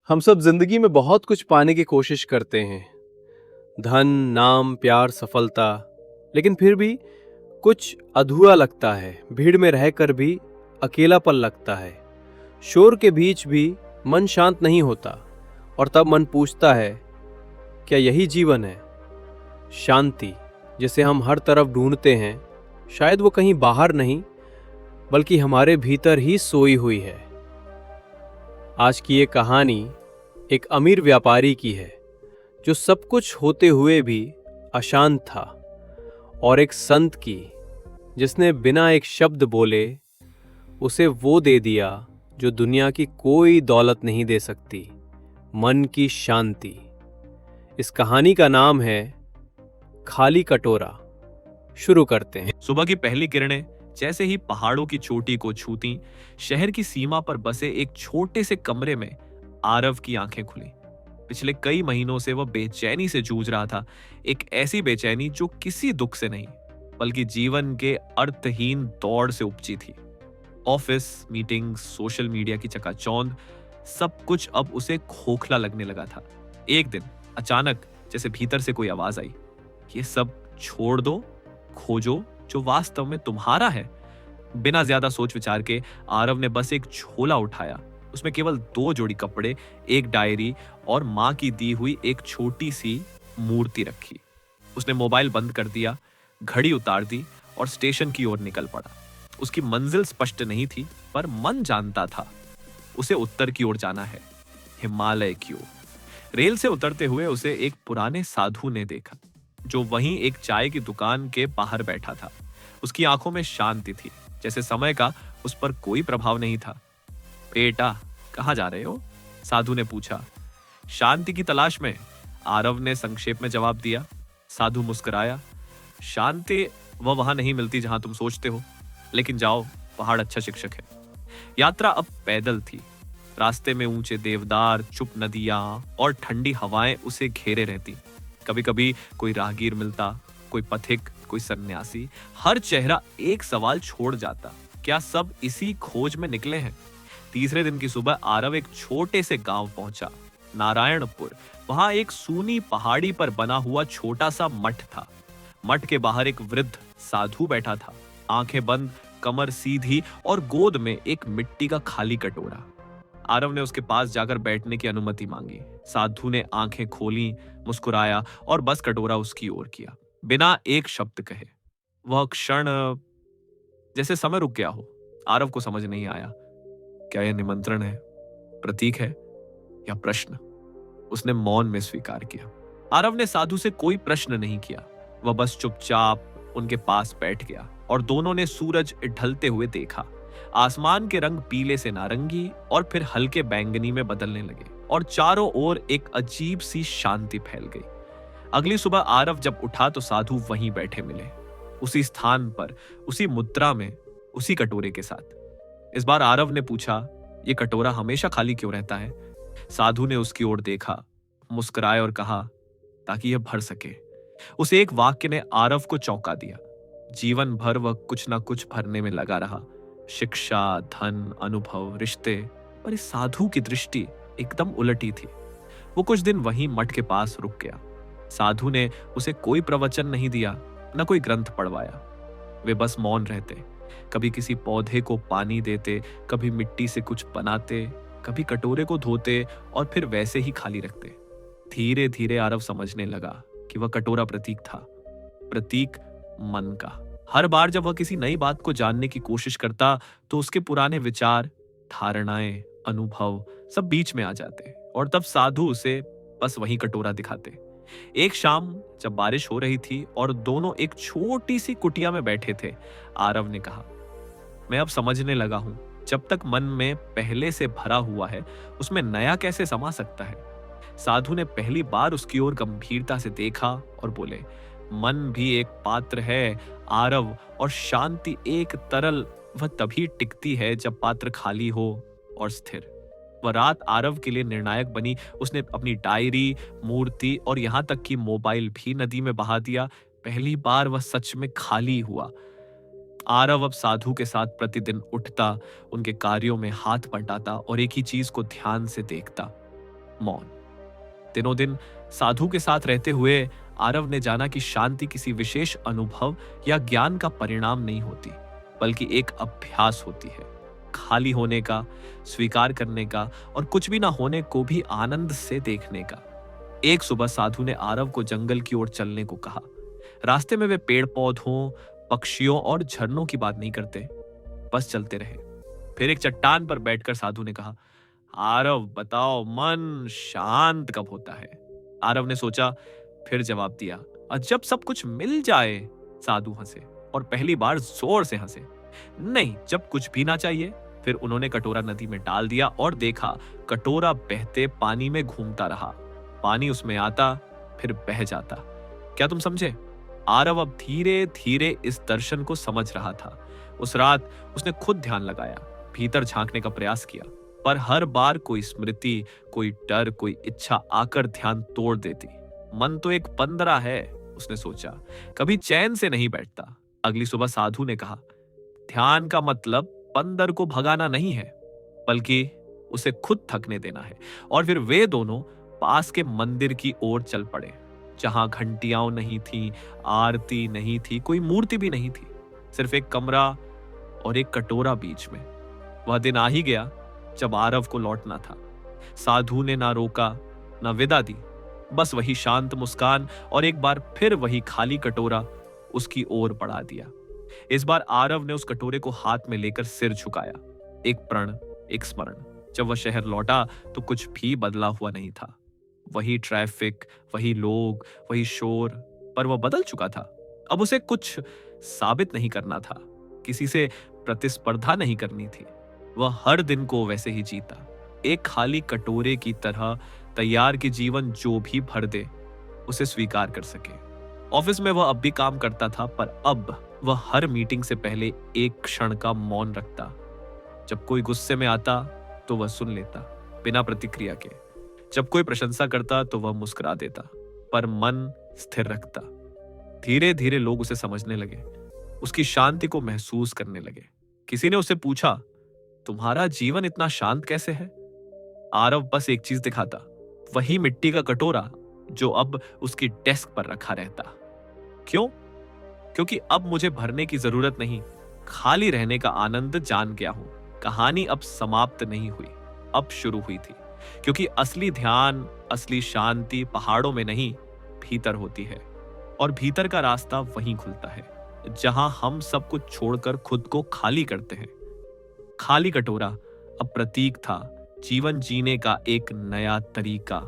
हम सब जिंदगी में बहुत कुछ पाने की कोशिश करते हैं, धन, नाम, प्यार, सफलता, लेकिन फिर भी कुछ अधूरा लगता है। भीड़ में रहकर भी अकेलापन लगता है। शोर के बीच भी मन शांत नहीं होता, और तब मन पूछता है, क्या यही जीवन है? शांति जिसे हम हर तरफ ढूंढते हैं, शायद वो कहीं बाहर नहीं बल्कि हमारे भीतर ही सोई हुई है। आज की ये कहानी एक अमीर व्यापारी की है जो सब कुछ होते हुए भी अशांत था, और एक संत की जिसने बिना एक शब्द बोले उसे वो दे दिया जो दुनिया की कोई दौलत नहीं दे सकती, मन की शांति। इस कहानी का नाम है खाली कटोरा। शुरू करते हैं। सुबह की पहली किरणें जैसे ही पहाड़ों की चोटी को छूती, शहर की सीमा पर बसे एक छोटे से कमरे में आरव की आंखें खुली। पिछले कई महीनों से वह बेचैनी से जूझ रहा था, एक ऐसी बेचैनी जो किसी दुख से नहीं बल्कि जीवन के अर्थहीन दौड़ से उपजी थी। ऑफिस, मीटिंग्स, सोशल मीडिया की चकाचौंध, सब कुछ अब उसे खोखला लगने लगा था। एक दिन अचानक जैसे भीतर से कोई आवाज आई, ये सब छोड़ दो, खोजो जो वास्तव में तुम्हारा है। बिना ज्यादा सोच विचार के आरव ने बस एक झोला उठाया। उसमें केवल 2 जोड़ी कपड़े, एक डायरी और मां की दी हुई एक छोटी सी मूर्ति रखी। उसने मोबाइल बंद कर दिया, घड़ी उतार दी और स्टेशन की ओर निकल पड़ा। उसकी मंजिल स्पष्ट नहीं थी, पर मन जानता था उसे उत्तर की ओर जाना है, हिमालय की ओर। रेल से उतरते हुए उसे एक पुराने साधु ने देखा जो वहीं एक चाय की दुकान के बाहर बैठा था। उसकी आंखों में शांति थी, जैसे समय का उस पर कोई प्रभाव नहीं था। बेटा, कहाँ जा रहे हो? साधु ने पूछा। शांति की तलाश में, आरव ने संक्षेप में जवाब दिया। साधु मुस्कुराया। शांति वह वहां नहीं मिलती जहां तुम सोचते हो, लेकिन जाओ, पहाड़ अच्छा शिक्षक है। यात्रा अब पैदल थी। रास्ते में ऊंचे देवदार, चुप नदियां और ठंडी हवाएं उसे घेरे रहती। कभी कभी कोई राहगीर मिलता, कोई पथिक, कोई सन्यासी। हर चेहरा एक सवाल छोड़ जाता, क्या सब इसी खोज में निकले हैं? तीसरे दिन की सुबह आरव एक छोटे से गांव पहुंचा, नारायणपुर। वहां एक सूनी पहाड़ी पर बना हुआ छोटा सा मठ था। मठ के बाहर एक वृद्ध साधु बैठा था, आंखें बंद, कमर सीधी और गोद में एक मिट्टी का खाली कटोरा। आरव ने उसके पास जाकर बैठने की अनुमति मांगी। साधु ने आंखें खोली, मुस्कुराया और बस कटोरा उसकी ओर किया, बिना एक शब्द कहे। वह क्षण जैसे समय रुक गया हो। आरव को समझ नहीं आया, क्या यह निमंत्रण है, प्रतीक है या प्रश्न? उसने मौन में स्वीकार किया। आरव ने साधु से कोई प्रश्न नहीं किया। वह बस चुपचाप उनके पास बैठ गया और दोनों ने सूरज ढलते हुए देखा। आसमान के रंग पीले से नारंगी और फिर हल्के बैंगनी में बदलने लगे और चारों ओर एक अजीब सी शांति फैल गई। अगली सुबह आरव जब उठा तो साधु वहीं बैठे मिले, उसी स्थान पर, उसी मुद्रा में, उसी कटोरे के साथ। इस बार आरव ने पूछा, ये कटोरा हमेशा खाली क्यों रहता है? साधु ने उसकी ओर देखा, मुस्कुराया और कहा, ताकि यह भर सके। उस एक वाक्य ने आरव को चौंका दिया। जीवन भर वह कुछ ना कुछ भरने में लगा रहा, शिक्षा, धन, अनुभव, रिश्ते। पर इस साधु की दृष्टि एकदम उलटी थी। वो कुछ दिन वहीं मठ के पास रुक गया। साधु ने उसे कोई प्रवचन नहीं दिया, न कोई ग्रंथ पढ़वाया। वे बस मौन रहते, कभी किसी पौधे को पानी देते, कभी मिट्टी से कुछ बनाते, कभी कटोरे को धोते और फिर वैसे ही खाली रखते। धीरे धीरे आरव समझने लगा कि वह कटोरा प्रतीक था, प्रतीक मन का। हर बार जब वह किसी नई बात को जानने की कोशिश करता तो उसके पुराने विचार, धारणाएं, अनुभव सब बीच में आ जाते और तब साधु उसे बस वही कटोरा दिखाते। एक शाम जब बारिश हो रही थी और दोनों एक छोटी सी कुटिया में बैठे थे, आरव ने कहा, मैं अब समझने लगा हूं, जब तक मन में पहले से भरा हुआ है उसमें नया कैसे समा सकता है। साधु ने पहली बार उसकी ओर गंभीरता से देखा और बोले, मन भी एक पात्र है आरव, और शांति एक तरल वह तभी टिकती है जब पात्र खाली हो और स्थिर। वह रात आरव के लिए निर्णायक बनी। उसने अपनी डायरी, मूर्ति और यहां तक कि मोबाइल भी नदी में बहा दिया। पहली बार वह सच में खाली हुआ। आरव अब साधु के साथ प्रतिदिन उठता, उनके कार्यों में हाथ बंटाता और एक ही चीज को ध्यान से देखता, मौन। दिनों दिन साधु के साथ रहते हुए आरव ने जाना कि शांति किसी विशेष अनुभव या ज्ञान का परिणाम नहीं होती, बल्कि एक अभ्यास होती है, खाली होने का, स्वीकार करने का और कुछ भी ना होने को भी आनंद से देखने का। एक सुबह साधु ने आरव को जंगल की ओर चलने को कहा। रास्ते में वे पेड़ पौधों, पक्षियों और झरनों की बात नहीं करते, बस चलते रहे। फिर एक चट्टान पर बैठकर साधु ने कहा, आरव बताओ, मन शांत कब होता है? आरव ने सोचा, फिर जवाब दिया, जब सब कुछ मिल जाए। साधु हंसे और पहली बार जोर से हंसे। नहीं, जब कुछ भी ना चाहिए। फिर उन्होंने कटोरा नदी में डाल दिया और देखा कटोरा बहते पानी में घूमता रहा। पानी उसमें आता, फिर बह जाता। क्या तुम समझे? आरव अब धीरे धीरे इस दर्शन को समझ रहा था। उस रात उसने खुद ध्यान लगाया, भीतर झांकने का प्रयास किया, पर हर बार कोई स्मृति, कोई डर, कोई इच्छा आकर ध्यान तोड़ देती। मन तो एक बंदरा है, उसने सोचा, कभी चैन से नहीं बैठता। अगली सुबह साधु ने कहा, ध्यान का मतलब बंदर को भगाना नहीं है, बल्कि उसे खुद थकने देना है। और फिर वे दोनों पास के मंदिर की ओर चल पड़े, जहां घंटियां नहीं थी, आरती नहीं थी, कोई मूर्ति भी नहीं थी, सिर्फ एक कमरा और एक कटोरा बीच में। वह दिन आ ही गया जब आरव को लौटना था। साधु ने ना रोका, ना विदा दी, बस वही शांत मुस्कान और एक बार फिर वही खाली कटोरा उसकी ओर बढ़ा दिया। इस बार आरव ने उस कटोरे को हाथ में लेकर सिर झुकाया, एक प्रण, एक स्मरण। जब वह शहर लौटा तो कुछ भी बदला हुआ नहीं था। वही ट्रैफिक, वही लोग, वही शोर, पर वह बदल चुका था। अब उसे कुछ साबित नहीं करना था, किसी से प्रतिस्पर्धा नहीं करनी थी। वह हर दिन को वैसे ही जीता, एक खाली कटोरे की तरह तैयार कि जीवन जो भी भर दे उसे स्वीकार कर सके। ऑफिस में वह अब भी काम करता था, पर अब वह हर मीटिंग से पहले एक क्षण का मौन रखता। जब कोई गुस्से में आता तो वह सुन लेता, बिना प्रतिक्रिया के। जब कोई प्रशंसा करता तो वह मुस्कुरा देता, पर मन स्थिर रखता। धीरे धीरे लोग उसे समझने लगे, उसकी शांति को महसूस करने लगे। किसी ने उसे पूछा, तुम्हारा जीवन इतना शांत कैसे है? आरव बस एक चीज दिखाता, वही मिट्टी का कटोरा जो अब उसकी डेस्क पर रखा रहता। क्यों? क्योंकि अब मुझे भरने की जरूरत नहीं, खाली रहने का आनंद जान गया हूं। कहानी अब समाप्त नहीं हुई, अब शुरू हुई थी। क्योंकि असली ध्यान, असली शांति पहाड़ों में नहीं, भीतर होती है। और भीतर का रास्ता वहीं खुलता है, जहां हम सब कुछ छोड़कर खुद को खाली करते हैं। खाली कटोरा अब प्रतीक था जीवन जीने का एक नया तरीका।